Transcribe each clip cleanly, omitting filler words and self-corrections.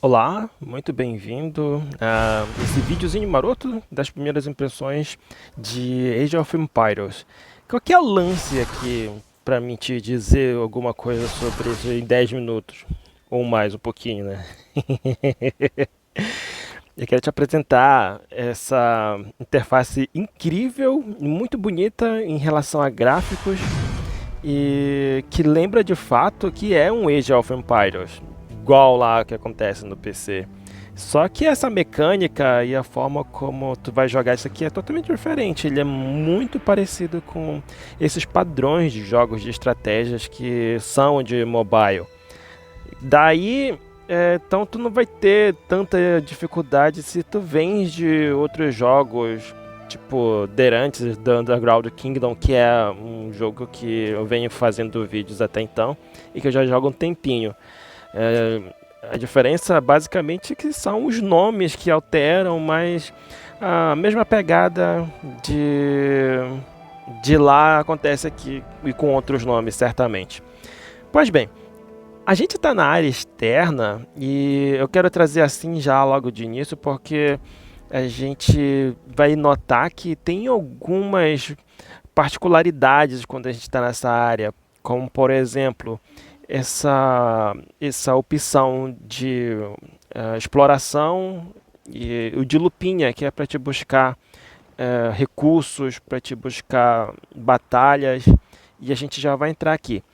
Olá, muito bem-vindo a esse videozinho maroto das primeiras impressões de Age of Empires. Qual que é o lance aqui para mim te dizer alguma coisa sobre isso em 10 minutos? Ou mais, um pouquinho, né? Eu quero te apresentar essa interface incrível, muito bonita em relação a gráficos e que lembra de fato que é um Age of Empires, igual lá que acontece no PC. Só que essa mecânica e a forma como tu vai jogar isso aqui é totalmente diferente. Ele é muito parecido com esses padrões de jogos de estratégias que são de mobile. Daí, então tu não vai ter tanta dificuldade se tu vens de outros jogos, tipo The Rantes, The Underground Kingdom, que é um jogo que eu venho fazendo vídeos até então e que eu já jogo há um tempinho. É, a diferença basicamente é que são os nomes que alteram, mas a mesma pegada de lá acontece aqui e com outros nomes, certamente. Pois bem, a gente está na área externa e eu quero trazer assim já logo de início porque a gente vai notar que tem algumas particularidades quando a gente está nessa área, como por exemplo essa opção de exploração e o de lupinha, que é para te buscar recursos, para te buscar batalhas, e a gente já vai entrar aqui.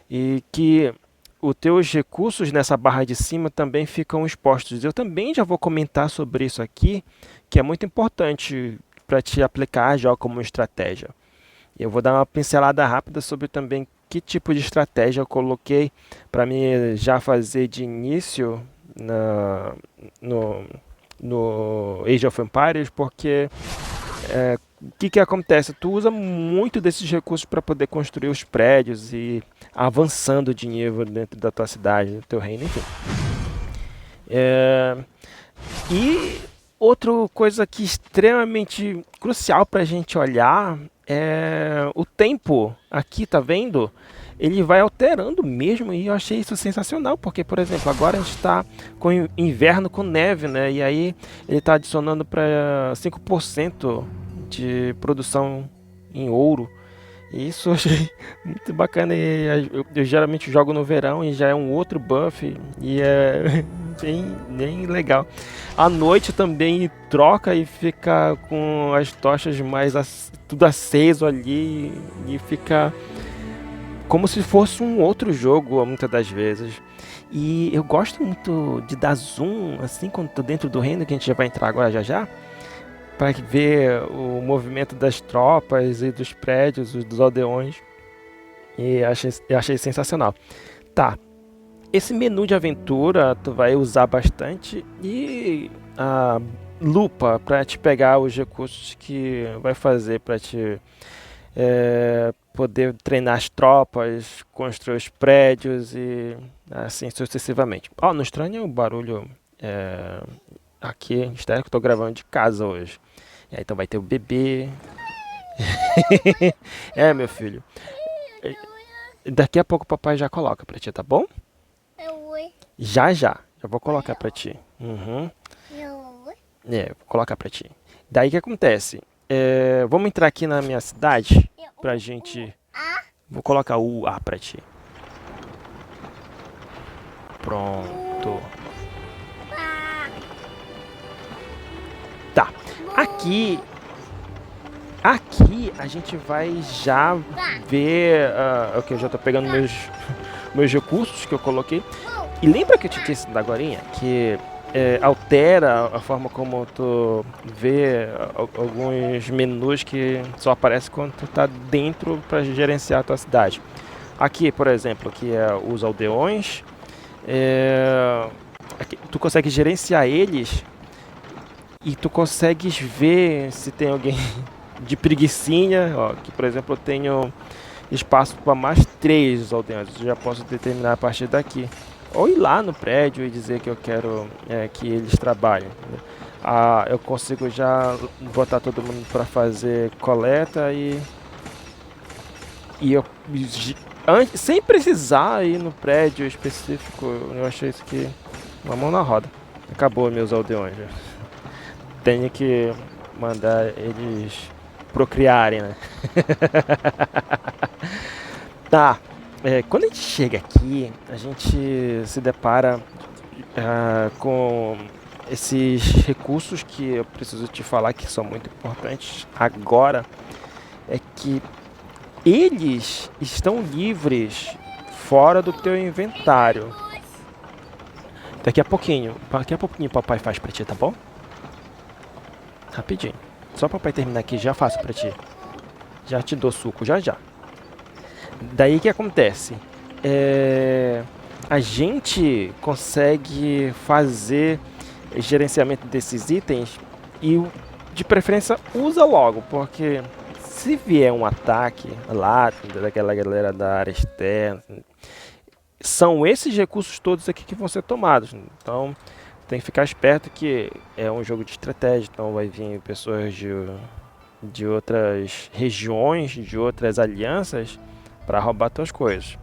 E que os teus recursos nessa barra de cima também ficam expostos. Eu também já vou comentar sobre isso aqui, que é muito importante para te aplicar já como estratégia. Eu vou dar uma pincelada rápida sobre também que tipo de estratégia eu coloquei para me já fazer de início no, no Age of Empires, porque o que acontece? Tu usa muito desses recursos para poder construir os prédios e avançando de nível dentro da tua cidade, do teu reino, enfim. É, e outra coisa que é extremamente crucial para a gente olhar é o tempo. Aqui, tá vendo? Ele vai alterando mesmo e eu achei isso sensacional, porque, por exemplo, agora a gente está com inverno com neve, né? E aí ele está adicionando para 5% de produção em ouro. E isso eu achei muito bacana. E eu geralmente jogo no verão e já é um outro buff e é bem legal. À noite também troca e fica com as tochas mais tudo aceso ali e fica como se fosse um outro jogo muitas das vezes. E eu gosto muito de dar zoom assim quando tô dentro do reino, que a gente já vai entrar agora já já, para ver o movimento das tropas e dos prédios, dos aldeões. E eu achei sensacional. Tá, esse menu de aventura tu vai usar bastante e a lupa para te pegar os recursos que vai fazer para te poder treinar as tropas, construir os prédios e assim sucessivamente. Ó, não estranha o barulho aqui externo que eu tô gravando de casa hoje. E aí, então vai ter o bebê. É, meu filho. Daqui a pouco o papai já coloca pra ti, tá bom? Já já. Já vou colocar pra ti. Uhum. Vou colocar pra ti. Daí o que acontece? Vamos entrar aqui na minha cidade pra gente. Vou colocar o A pra ti. Pronto. Tá. Aqui. Aqui a gente vai já ver. Ok, eu já tô pegando meus recursos que eu coloquei. E lembra que eu te disse da agorinha que altera a forma como tu vê alguns menus que só aparecem quando tu tá dentro para gerenciar a tua cidade. Aqui, por exemplo, que é os aldeões, aqui, tu consegue gerenciar eles e tu consegues ver se tem alguém de preguicinha. Ó, que por exemplo eu tenho espaço para mais 3 aldeões, eu já posso determinar a partir daqui. Ou ir lá no prédio e dizer que eu quero que eles trabalhem. Eu consigo já botar todo mundo para fazer coleta e eu sem precisar ir no prédio específico. Eu achei isso aqui uma mão na roda. Acabou meus aldeões. Tenho que mandar eles procriarem, né? Tá. Quando a gente chega aqui, a gente se depara com esses recursos que eu preciso te falar que são muito importantes agora. É que eles estão livres fora do teu inventário. Daqui a pouquinho papai faz pra ti, tá bom? Rapidinho. Só papai terminar aqui já faço pra ti. Já te dou suco, já já. Daí que acontece? A gente consegue fazer gerenciamento desses itens e de preferência usa logo, porque se vier um ataque lá daquela galera da área externa, são esses recursos todos aqui que vão ser tomados. Então tem que ficar esperto que é um jogo de estratégia, então vai vir pessoas de outras regiões, de outras alianças para roubar tuas coisas.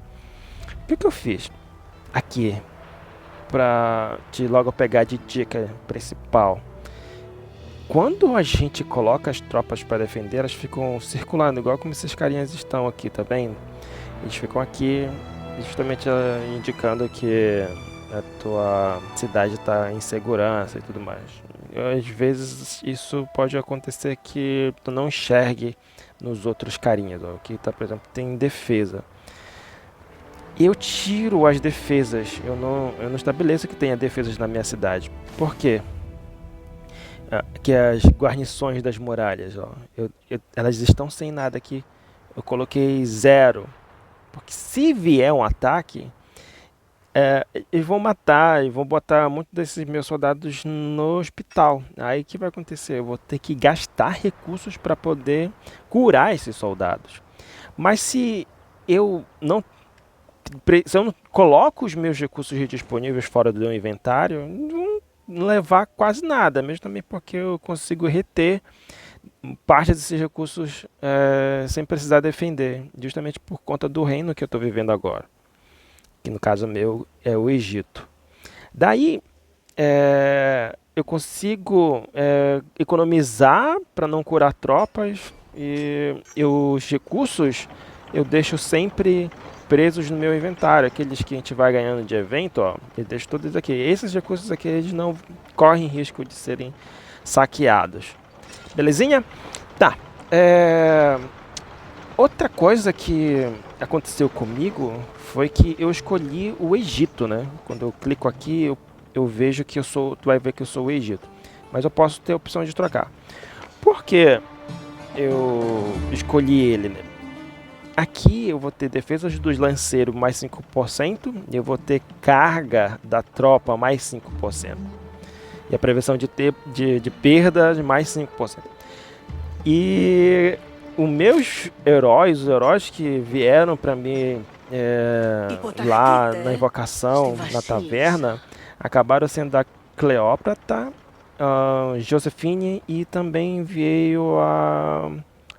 O que eu fiz aqui para te logo pegar de dica principal? Quando a gente coloca as tropas para defender, elas ficam circulando, igual como esses carinhas estão aqui, tá vendo? Eles ficam aqui justamente indicando que a tua cidade está em segurança e tudo mais. Às vezes isso pode acontecer que tu não enxergue nos outros carinhas, ó, que tá, por exemplo, tem defesa. Eu tiro as defesas, eu não estabeleço que tenha defesas na minha cidade. Por quê? Que as guarnições das muralhas, ó, elas estão sem nada aqui. Eu coloquei 0. Porque se vier um ataque, eles vão matar e vão botar muitos desses meus soldados no hospital. Aí o que vai acontecer? Eu vou ter que gastar recursos para poder curar esses soldados. Mas eu não se eu não coloco os meus recursos disponíveis fora do meu inventário, não vão levar quase nada, mesmo também porque eu consigo reter parte desses recursos sem precisar defender, justamente por conta do reino que eu estou vivendo agora, que no caso meu é o Egito. Daí eu consigo economizar para não curar tropas e os recursos eu deixo sempre presos no meu inventário, aqueles que a gente vai ganhando de evento, ó, eu deixo todos aqui. Esses recursos aqui eles não correm risco de serem saqueados. Belezinha? Tá. Outra coisa que aconteceu comigo foi que eu escolhi o Egito, né? Quando eu clico aqui, eu vejo que eu sou. Tu vai ver que eu sou o Egito. Mas eu posso ter a opção de trocar. Por que eu escolhi ele, né? Aqui eu vou ter defesas dos lanceiros mais 5%. E eu vou ter carga da tropa mais 5%. E a prevenção de perda de mais 5%. E os meus heróis, os heróis que vieram para mim lá na invocação, na taverna, acabaram sendo a Cleópatra, a Josefine e também veio a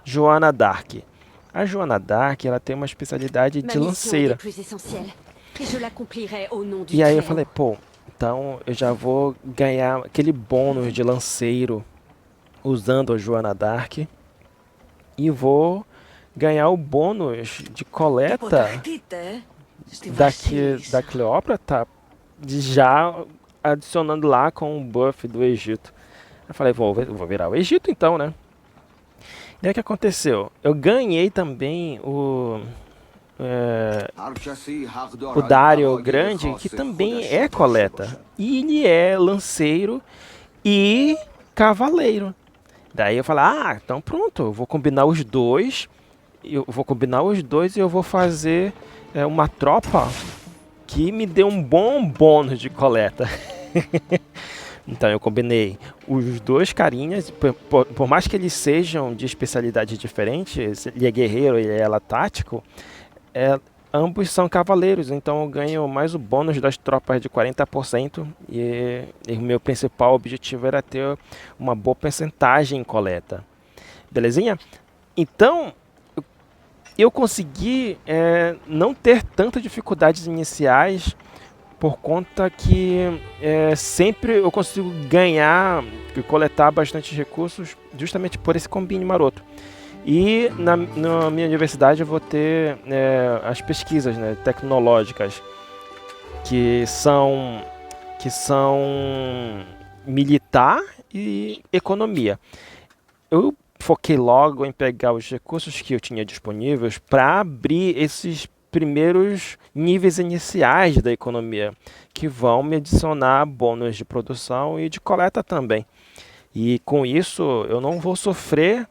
Joana d'Arc. A Joana d'Arc, ela tem uma especialidade de lanceira. E aí eu falei, pô, então eu já vou ganhar aquele bônus de lanceiro usando a Joana d'Arc e vou ganhar o bônus de coleta da Cleópatra já adicionando lá com o buff do Egito. Eu falei, vou virar o Egito então, né? E aí o que aconteceu? Eu ganhei também o Dário Grande, que também é coleta. E ele é lanceiro e cavaleiro. Daí eu falei, então pronto, eu vou combinar os dois. E eu vou fazer uma tropa que me dê um bom bônus de coleta. Então eu combinei os dois carinhas, por mais que eles sejam de especialidade diferente, ele é guerreiro e ela é tático, ambos são cavaleiros, então eu ganho mais o bônus das tropas de 40% e o meu principal objetivo era ter uma boa percentagem em coleta. Belezinha? Então eu consegui não ter tantas dificuldades iniciais por conta que sempre eu consigo ganhar e coletar bastante recursos justamente por esse combine maroto. E na minha universidade eu vou ter as pesquisas, né, tecnológicas que são militar e economia. Eu foquei logo em pegar os recursos que eu tinha disponíveis para abrir esses primeiros níveis iniciais da economia, que vão me adicionar bônus de produção e de coleta também. E com isso eu não vou sofrer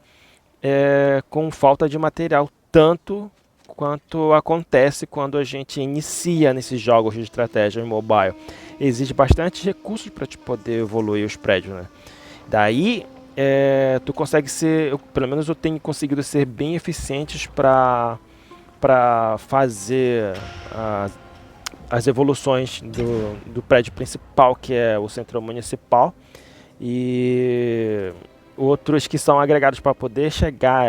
com falta de material tanto quanto acontece quando a gente inicia nesses jogos de estratégia em mobile. Existe bastante recursos para te poder evoluir os prédios, né? Daí tu consegue ser, pelo menos eu tenho conseguido ser bem eficientes para fazer as evoluções do prédio principal, que é o centro municipal, e outros que são agregados para poder chegar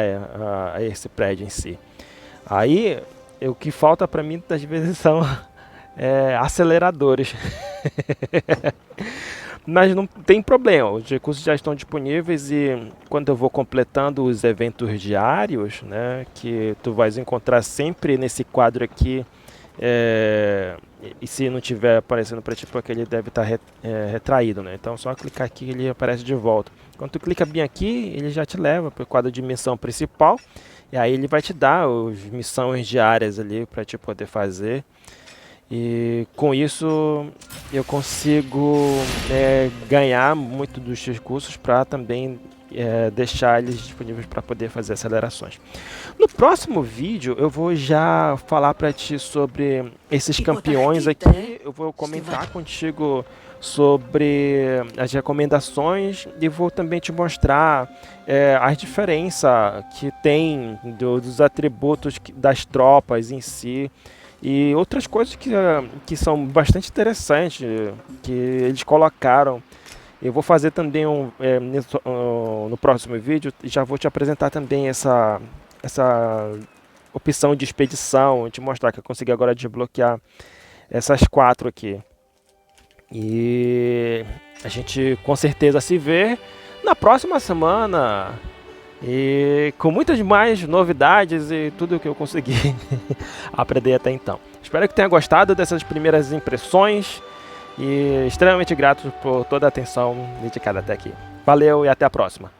a esse prédio em si. Aí, o que falta para mim, às vezes, são aceleradores. Mas não tem problema, os recursos já estão disponíveis e quando eu vou completando os eventos diários, né, que tu vais encontrar sempre nesse quadro aqui, e se não tiver aparecendo para ti, porque ele deve estar retraído, né? Então só clicar aqui e ele aparece de volta. Quando tu clica bem aqui, ele já te leva para o quadro de missão principal e aí ele vai te dar as missões diárias ali para te poder fazer. E com isso eu consigo ganhar muito dos recursos para também deixar eles disponíveis para poder fazer acelerações. No próximo vídeo eu vou já falar para ti sobre esses campeões aqui, eu vou comentar contigo sobre as recomendações e vou também te mostrar as diferenças que tem dos atributos das tropas em si e outras coisas que são bastante interessantes que eles colocaram. Eu vou fazer também no próximo vídeo, já vou te apresentar também essa opção de expedição, e te mostrar que eu consegui agora desbloquear essas 4 aqui. E a gente com certeza se vê na próxima semana. E com muitas mais novidades e tudo que eu consegui aprender até então. Espero que tenha gostado dessas primeiras impressões e extremamente grato por toda a atenção dedicada até aqui. Valeu e até a próxima.